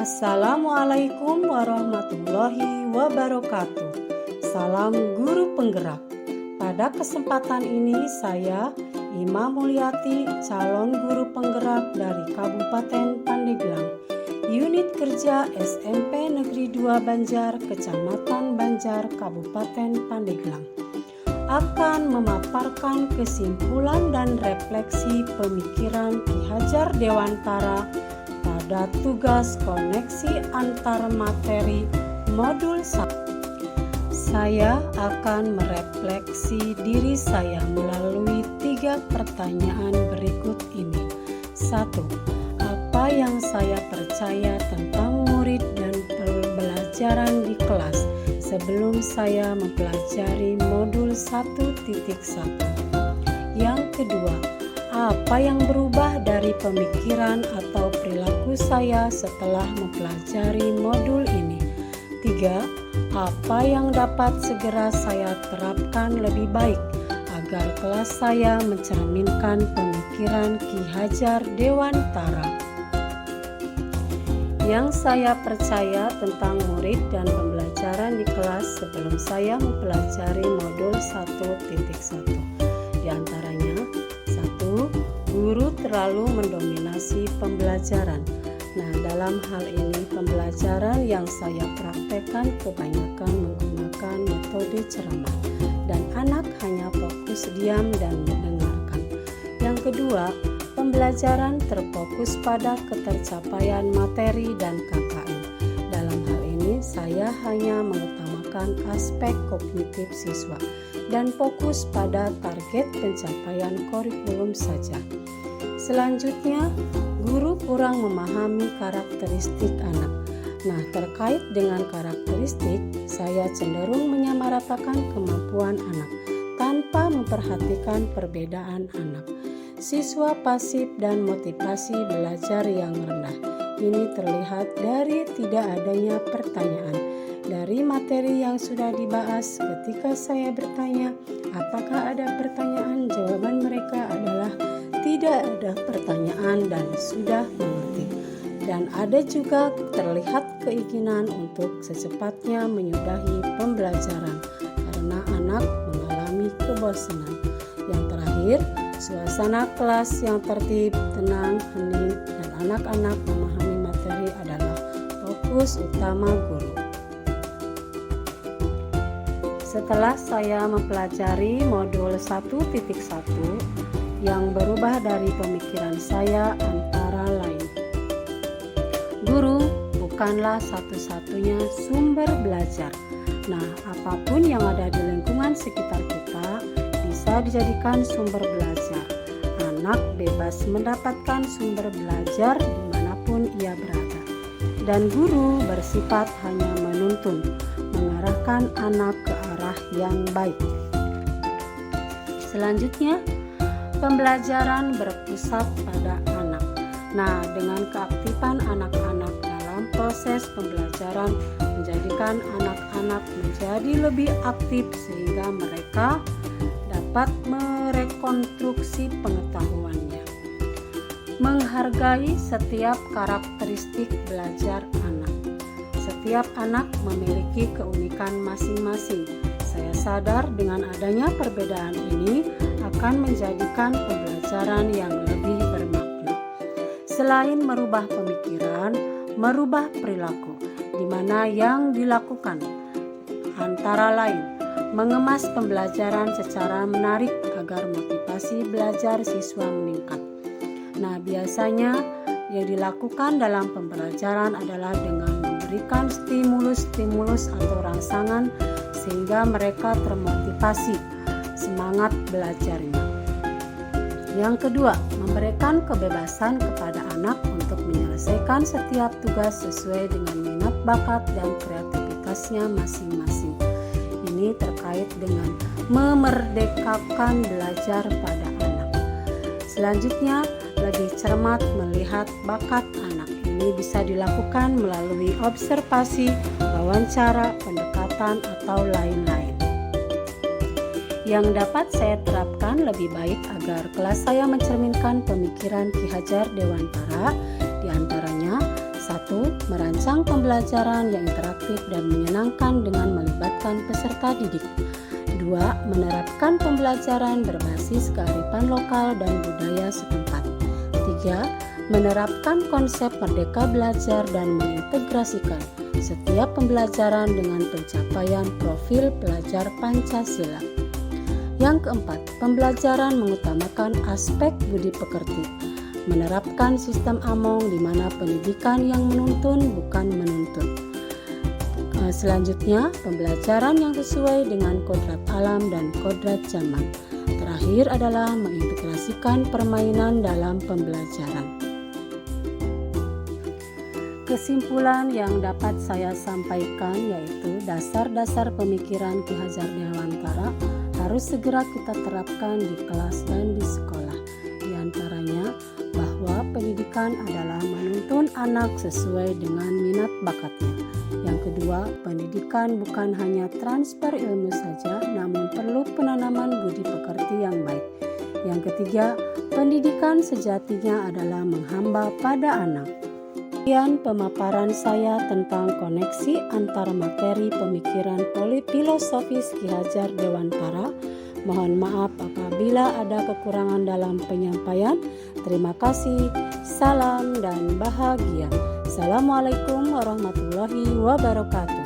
Assalamualaikum warahmatullahi wabarakatuh. Salam guru penggerak. Pada kesempatan ini saya Ima Mulyati, calon guru penggerak dari Kabupaten Pandeglang, Unit Kerja SMP Negeri 2 Banjar, Kecamatan Banjar, Kabupaten Pandeglang, akan memaparkan kesimpulan dan refleksi pemikiran Ki Hajar Dewantara pada tugas koneksi antar materi modul 1. Saya akan merefleksi diri saya melalui 3 pertanyaan berikut ini. 1. Apa yang saya percaya tentang murid dan pembelajaran di kelas sebelum saya mempelajari modul 1.1? Yang kedua, apa yang berubah dari pemikiran atau perilaku saya setelah mempelajari modul ini? 3. Apa yang dapat segera saya terapkan lebih baik agar kelas saya mencerminkan pemikiran Ki Hajar Dewantara? Yang saya percaya tentang murid dan pembelajaran di kelas sebelum saya mempelajari modul 1.1. Di antaranya, 1. Guru terlalu mendominasi pembelajaran. Nah, dalam hal ini pembelajaran yang saya praktekkan kebanyakan menggunakan metode ceramah dan anak hanya fokus diam dan mendengarkan. Yang kedua, pembelajaran terfokus pada ketercapaian materi dan KKM. Dalam hal ini saya hanya mengutamakan aspek kognitif siswa dan fokus pada target pencapaian kurikulum saja. Selanjutnya, guru kurang memahami karakteristik anak. Nah, terkait dengan karakteristik, saya cenderung menyamaratakan kemampuan anak tanpa memperhatikan perbedaan anak. Siswa pasif dan motivasi belajar yang rendah. Ini terlihat dari tidak adanya pertanyaan. Dari materi yang sudah dibahas, ketika saya bertanya, apakah ada pertanyaan? Jawaban mereka adalah tidak ada pertanyaan dan sudah mengerti. Dan ada juga terlihat keinginan untuk secepatnya menyudahi pembelajaran karena anak mengalami kebosanan. Yang terakhir, suasana kelas yang tertib, tenang, hening, dan anak-anak memahami materi adalah fokus utama guru. Setelah saya mempelajari modul 1.1 yang berubah dari pemikiran saya antara lain, guru bukanlah satu-satunya sumber belajar. Nah, apapun yang ada di lingkungan sekitar kita bisa dijadikan sumber belajar. Anak bebas mendapatkan sumber belajar dimanapun ia berada. Dan guru bersifat hanya menuntun, mengarahkan anak ke arah yang baik. Selanjutnya, pembelajaran berpusat pada anak. Nah, dengan keaktifan anak-anak dalam proses pembelajaran menjadikan anak-anak menjadi lebih aktif sehingga mereka dapat merekonstruksi pengetahuannya. Menghargai setiap karakteristik belajar anak. Setiap anak memiliki keunikan masing-masing. Saya sadar dengan adanya perbedaan ini akan menjadikan pembelajaran yang lebih bermakna. Selain merubah pemikiran, merubah perilaku, di mana yang dilakukan antara lain mengemas pembelajaran secara menarik agar motivasi belajar siswa meningkat. Nah, biasanya yang dilakukan dalam pembelajaran adalah dengan memberikan stimulus atau rangsangan sehingga mereka termotivasi semangat belajarnya. Yang kedua, memberikan kebebasan kepada anak untuk menyelesaikan setiap tugas sesuai dengan minat, bakat, dan kreativitasnya masing-masing. Ini terkait dengan memerdekakan belajar pada anak. Selanjutnya, lebih cermat melihat bakat anak. Ini bisa dilakukan melalui observasi, wawancara, pendekatan, atau lain-lain. Yang dapat saya terapkan lebih baik agar kelas saya mencerminkan pemikiran Ki Hajar Dewantara, di antaranya 1. merancang pembelajaran yang interaktif dan menyenangkan dengan melibatkan peserta didik. 2. Menerapkan pembelajaran berbasis kearifan lokal dan budaya setempat. 3. Menerapkan konsep merdeka belajar dan mengintegrasikan setiap pembelajaran dengan pencapaian profil pelajar Pancasila. Yang keempat, pembelajaran mengutamakan aspek budi pekerti, menerapkan sistem Among di mana pendidikan yang menuntun bukan menuntut. Selanjutnya, pembelajaran yang sesuai dengan kodrat alam dan kodrat zaman. Terakhir adalah mengintegrasikan permainan dalam pembelajaran. Kesimpulan yang dapat saya sampaikan yaitu dasar-dasar pemikiran Ki Hajar Dewantara harus segera kita terapkan di kelas dan di sekolah. Di antaranya bahwa pendidikan adalah menuntun anak sesuai dengan minat bakatnya. Yang kedua, pendidikan bukan hanya transfer ilmu saja, namun perlu penanaman budi pekerti yang baik. Yang ketiga, pendidikan sejatinya adalah menghamba pada anak. Sekian pemaparan saya tentang koneksi antara materi pemikiran filosofis Ki Hajar Dewantara. Mohon maaf apabila ada kekurangan dalam penyampaian. Terima kasih. Salam dan bahagia. Assalamualaikum warahmatullahi wabarakatuh.